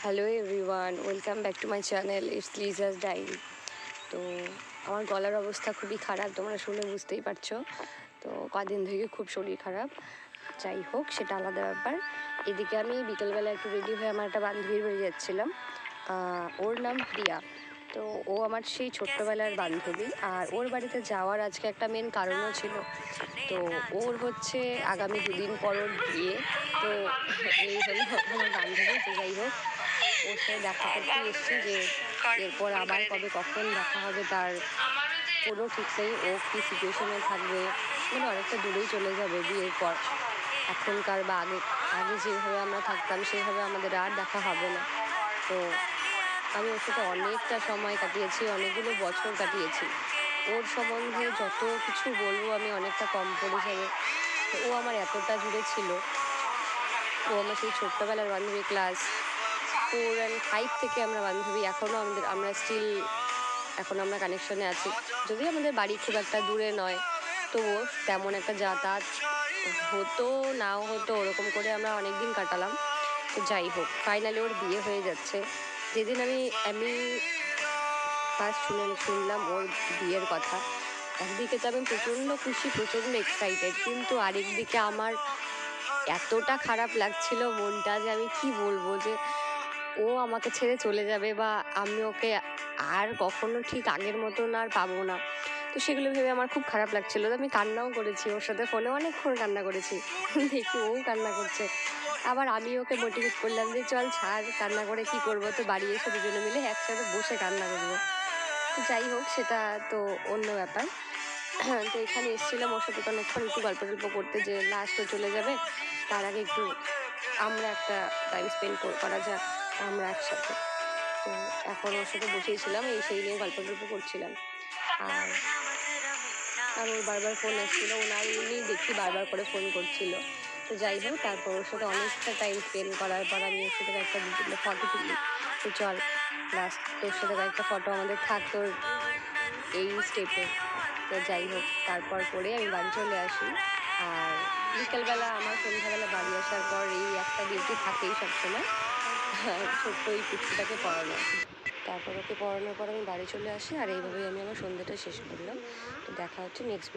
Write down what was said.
Hello everyone, welcome back to my channel it's Liza's diary. তো আমার গলার অবস্থা খুবই খারাপ, তোমরা শুনে বুঝতেই পারছো। তো কদিন থেকে খুব শরীর খারাপ, যাই হোক সেটা আলাদা ব্যাপার। এদিকে আমি বিকেলবেলা একটু রেডি হয়ে আমার একটা বান্ধবীর বাড়ি যাচ্ছিলাম। ওর নাম প্রিয়া। তো ও আমার সেই ছোট্টবেলার বান্ধবী, আর ওর বাড়িতে যাওয়ার আজকে একটা মেন কারণও ছিল। তো ওর হচ্ছে আগামী দুদিন পর ওর বিয়ে। তো এই হলো আমার বান্ধবী। তো যাই হোক, ওর সাথে দেখা করতে এসেছি যে এরপর আবার কবে কখন দেখা হবে তার কোনো ঠিক নেই। ও কী সিচুয়েশনে থাকবে, মানে অনেকটা দূরেই চলে যাবে বিয়ের পর। এখনকার বা আগে আগে যেভাবে আমরা থাকতাম সেভাবে আমাদের আর দেখা হবে না। তো আমি ওর সাথে অনেকটা সময় কাটিয়েছি, অনেকগুলো বছর কাটিয়েছি। ওর সম্বন্ধে যত কিছু বলবো আমি অনেকটা কম পড়ে যাবে। তো ও আমার এতটা জুড়ে ছিল। ও আমার সেই ছোট্টবেলার বান্ধবী, ক্লাস 4 and 5 থেকে আমরা বান্ধবী। এখনও আমরা স্টিল এখন আমরা কানেকশনে আছি। যদিও আমাদের বাড়ি খুব একটা দূরে নয়, তবুও তেমন একটা যাতায়াত হতো নাও হতো, ওরকম করে আমরা অনেক দিন কাটালাম। তো যাই হোক, ফাইনালি ওর বিয়ে হয়ে যাচ্ছে। যেদিন আমি আমি ফার্স্ট শুনলাম ওর বিয়ের কথা, একদিকে তো আমি প্রচণ্ড খুশি, প্রচণ্ড এক্সাইটেড, কিন্তু আরেক দিকে আমার এতটা খারাপ লাগছিল মনটা যে আমি কি বলবো, যে ও আমাকে ছেড়ে চলে যাবে বা আমি ওকে আর কখনো ঠিক আগের মতন আর পাবো না। তো সেগুলো ভেবে আমার খুব খারাপ লাগছিল। তো আমি কান্নাও করেছি, ওর সাথে ফোনে অনেকক্ষণ কান্না করেছি। দেখি ও কান্না করছে, আবার আমি ওকে মোটিভেট করলাম যে চল ছাড়, কান্না করে কি করবো, তো বাড়ি এসে দুজনে মিলে একসাথে বসে কান্না করবো। যাই হোক, সেটা তো অন্য ব্যাপার। তো এখানে এসেছিলাম ওর সাথে অনেকক্ষণ একটু গল্প টল্প করতে, যে লাস্টও চলে যাবে, তার আগে একটু আমরা একটা টাইম স্পেন্ড করা যাক আমরা একসাথে। তো এখন ওর সাথে বসেছিলাম, এই সেই নিয়ে গল্প টল্প করছিলাম। আর আর ওর বারবার ফোন এসেছিলো, ওনার উনি দেখি বারবার করে ফোন করছিল। তো যাই হোক, তারপর ওর সাথে অনেকটা টাইম স্পেন্ড করার পর আমি ওর সাথে একটা দুটো ফটো তুলি। তো চল লাস্ট তোর সাথে একটা ফটো আমাদের থাক তোর এই স্টেপে। তো যাই হোক, তারপর করে আমি বাড়ি চলে আসি। আর বিকেলবেলা আমার সন্ধ্যাবেলা বাড়ি আসার পর এই একটা ডিউটি থাকেই সবসময়, ছোট্ট ওই পুচকুটাকে পড়ানো। তারপর ওকে পড়ানোর পর আমি বাড়ি চলে আসি, আর এইভাবেই আমি আমার সন্ধ্যাটা শেষ করলাম। তো দেখা হচ্ছে নেক্সট ব্লগ।